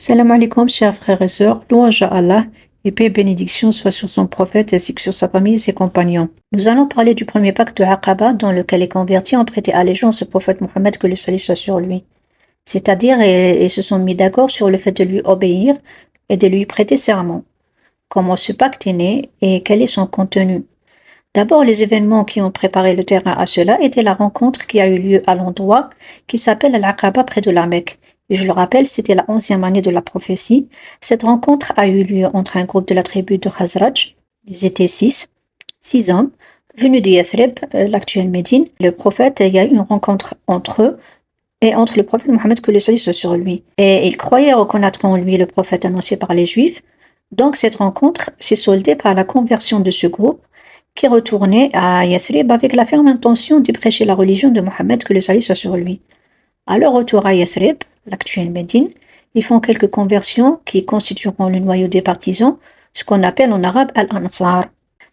Salam alaikum, chers frères et sœurs, louange à Allah, et paix et bénédiction soit sur son prophète ainsi que sur sa famille et ses compagnons. Nous allons parler du premier pacte de Aqaba dans lequel les convertis ont prêté allégeance au prophète Mohammed, que le salut soit sur lui. C'est-à-dire, et se sont mis d'accord sur le fait de lui obéir et de lui prêter serment. Comment ce pacte est né et quel est son contenu? D'abord, les événements qui ont préparé le terrain à cela étaient la rencontre qui a eu lieu à l'endroit qui s'appelle Al-Aqaba près de la Mecque. Et je le rappelle, c'était la 11e année de la prophétie. Cette rencontre a eu lieu entre un groupe de la tribu de Khazraj. Ils étaient six hommes, venus de Yathrib, l'actuelle Médine. Le prophète, il y a eu une rencontre entre eux et entre le prophète Mohammed, que le salut soit sur lui. Et ils croyaient reconnaître en lui le prophète annoncé par les Juifs. Donc cette rencontre s'est soldée par la conversion de ce groupe qui retournait à Yathrib avec la ferme intention d'y prêcher la religion de Mohammed, que le salut soit sur lui. À leur retour à Yathrib, l'actuelle Médine, ils font quelques conversions qui constitueront le noyau des partisans, ce qu'on appelle en arabe Al-Ansar.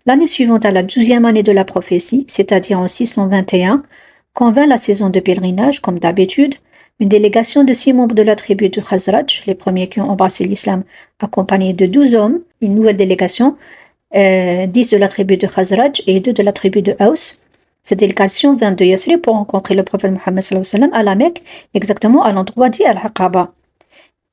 L'année suivante, à la 12e année de la prophétie, c'est-à-dire en 621, quand vint la saison de pèlerinage, comme d'habitude, une délégation de 6 membres de la tribu de Khazraj, les premiers qui ont embrassé l'islam, accompagnés de 12 hommes, une nouvelle délégation, 10 de la tribu de Khazraj et 2 de la tribu de Aus. Cette délégation vint de Yathrib pour rencontrer le prophète Mohammed à la Mecque, exactement à l'endroit dit Al-Aqaba.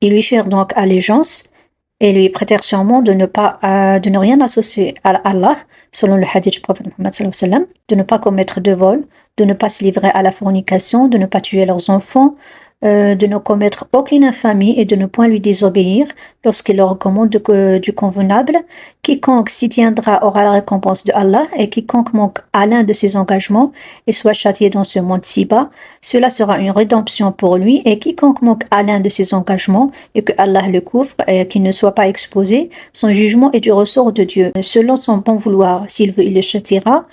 Ils lui firent donc allégeance et lui prêtèrent serment de ne rien associer à Allah, selon le hadith du prophète Mohammed, de ne pas commettre de vol, de ne pas se livrer à la fornication, de ne pas tuer leurs enfants, de ne commettre aucune infamie et de ne point lui désobéir lorsqu'il leur recommande du convenable. Quiconque s'y tiendra aura la récompense de Allah, et quiconque manque à l'un de ses engagements et soit châtié dans ce monde si bas, cela sera une rédemption pour lui, et quiconque manque à l'un de ses engagements et que Allah le couvre et qu'il ne soit pas exposé, son jugement est du ressort de Dieu. Selon son bon vouloir, s'il veut, il le châtiera,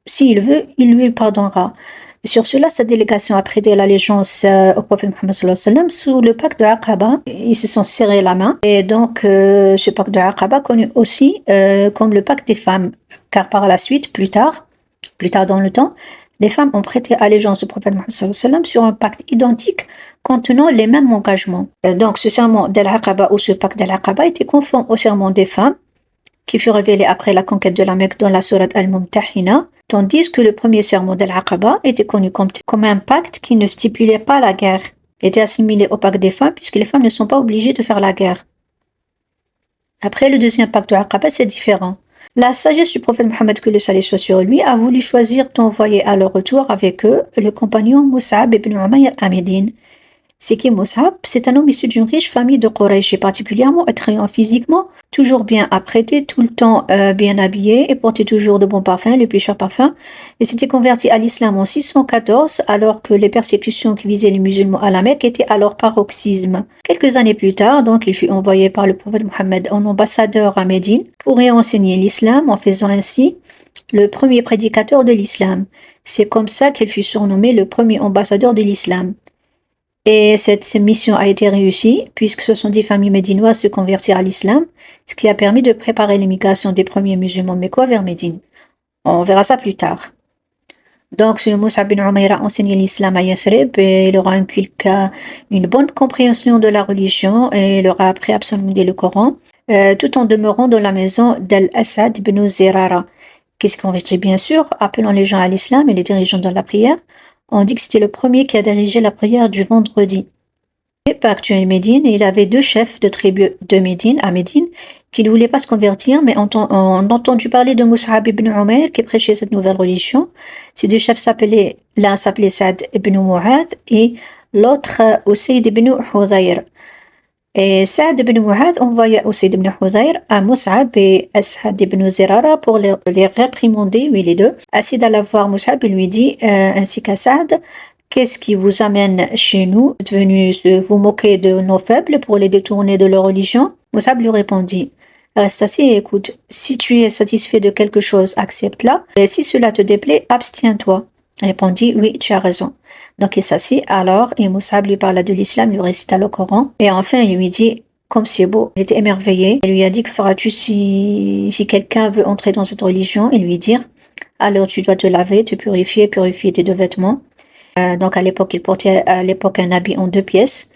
s'il veut, il lui pardonnera. Sur cela, sa délégation a prêté l'allégeance au prophète Mohammed sous le pacte de Aqaba. Ils se sont serrés la main. Et donc, ce pacte de Aqaba, connu aussi comme le pacte des femmes, car par la suite, plus tard dans le temps, les femmes ont prêté allégeance au prophète Mohammed sur un pacte identique contenant les mêmes engagements. Donc, ce serment d'Al-Aqaba ou ce pacte d'Al-Aqaba était conforme au serment des femmes, qui fut révélé après la conquête de la Mecque dans la sourate Al-Mumtahina, tandis que le premier serment d'Al-Aqaba était connu comme un pacte qui ne stipulait pas la guerre, était assimilé au pacte des femmes, puisque les femmes ne sont pas obligées de faire la guerre. Après le deuxième pacte d'Al-Aqaba, c'est différent. La sagesse du prophète Mohammed, que le salut soit sur lui, a voulu choisir d'envoyer à leur retour avec eux le compagnon Mus'ab ibn Umayr à Médine. C'est qui Mus'ab? C'est un homme issu d'une riche famille de Quraysh, et particulièrement attrayant physiquement, toujours bien apprêté, tout le temps bien habillé et portait toujours de bons parfums, les plus chers parfums. Il s'était converti à l'islam en 614, alors que les persécutions qui visaient les musulmans à la Mecque étaient à leur paroxysme. Quelques années plus tard, donc, il fut envoyé par le prophète Mohammed en ambassadeur à Médine pour y enseigner l'islam, en faisant ainsi le premier prédicateur de l'islam. C'est comme ça qu'il fut surnommé le premier ambassadeur de l'islam. Et cette mission a été réussie, puisque 70 familles médinoises se convertirent à l'islam, ce qui a permis de préparer l'immigration des premiers musulmans mécois vers Médine. On verra ça plus tard. Donc, ce Mus'ab bin Umayr a enseigné l'islam à Yathrib et il leur a inculqué une bonne compréhension de la religion et il leur a appris à psalmodier le Coran, tout en demeurant dans la maison d'Al-Asad ibn Zirara, qui se convertit bien sûr, appelant les gens à l'islam et les dirigeant dans la prière. On dit que c'était le premier qui a dirigé la prière du vendredi. Actuel Médine, et il avait 2 chefs de tribu de Médine, à Médine, qui ne voulaient pas se convertir, mais ont entendu parler de Mus'ab ibn Umayr qui prêchait cette nouvelle religion. Ces 2 chefs l'un s'appelait Sa'd ibn Mu'adh et l'autre Usayd ibn Hudayr. Et Sa'd ibn Mu'adh envoya Usayd ibn Hudayr à Mus'ab et As'ad ibn Zirara pour les réprimander, oui, les deux. Assis à la voir, Mus'ab lui dit, ainsi qu'à Sa'd, qu'est-ce qui vous amène chez nous? Vous êtes venus vous moquer de nos faibles pour les détourner de leur religion? Mus'ab lui répondit, reste assis et écoute. Si tu es satisfait de quelque chose, accepte-la. Et si cela te déplaît, abstiens-toi. Répondit, oui, tu as raison. Donc il s'assit alors et Mus'ab lui parla de l'islam, lui récita le Coran et enfin il lui dit, comme c'est beau, il était émerveillé. Il lui a dit, que feras-tu si quelqu'un veut entrer dans cette religion? Et lui dire, alors tu dois te laver, te purifier tes 2 vêtements. Donc à l'époque, il portait un habit en 2 pièces.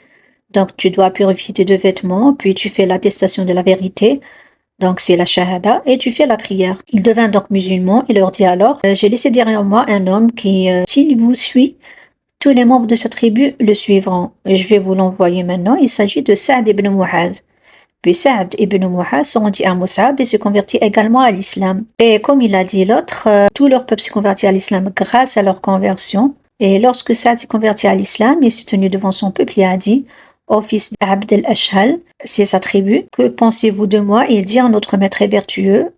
Donc tu dois purifier tes 2 vêtements, puis tu fais l'attestation de la vérité, donc c'est la shahada, et tu fais la prière. Il devint donc musulman et leur dit alors, j'ai laissé derrière moi un homme qui, s'il vous suit, tous les membres de sa tribu le suivront. Je vais vous l'envoyer maintenant. Il s'agit de Saad ibn Mu'adh. Puis Saad ibn Mu'adh se rendit à Mus'ab et se convertit également à l'islam. Et comme il a dit l'autre, tout leur peuple s'est converti à l'islam grâce à leur conversion. Et lorsque Saad s'est converti à l'islam, il s'est tenu devant son peuple et a dit, ô fils d'Abd al-Ashhal, c'est sa tribu, que pensez-vous de moi? Il dit, notre maître est vertueux,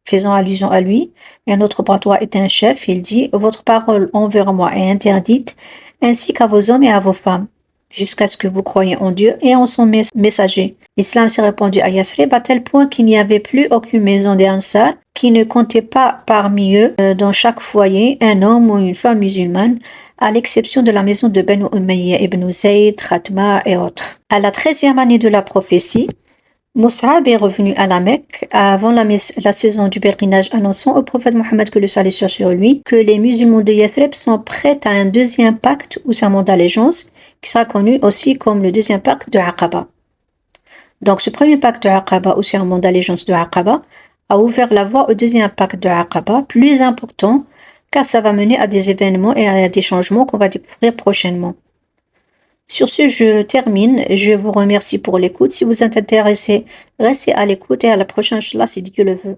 faisant allusion à lui, et notre bras droit est un chef. Il dit, votre parole envers moi est interdite, ainsi qu'à vos hommes et à vos femmes, jusqu'à ce que vous croyiez en Dieu et en son messager. L'islam s'est répandu à Yathrib à tel point qu'il n'y avait plus aucune maison des Ansar qui ne comptait pas parmi eux, dans chaque foyer, un homme ou une femme musulmane, à l'exception de la maison de Banu Umayya ibn Zayd, Khatma et autres. À la 13e année de la prophétie, Mus'ab est revenu à la Mecque avant la saison du pèlerinage, annonçant au prophète Mohammed, que le salut soit sur lui, que les musulmans de Yathrib sont prêts à un deuxième pacte ou serment d'allégeance, qui sera connu aussi comme le deuxième pacte de Aqaba. Donc ce premier pacte de Aqaba ou serment d'allégeance de Aqaba a ouvert la voie au deuxième pacte de Aqaba, plus important, car ça va mener à des événements et à des changements qu'on va découvrir prochainement. Sur ce, je termine. Je vous remercie pour l'écoute. Si vous êtes intéressé, restez à l'écoute et à la prochaine, Inch'Allah, si Dieu le veut.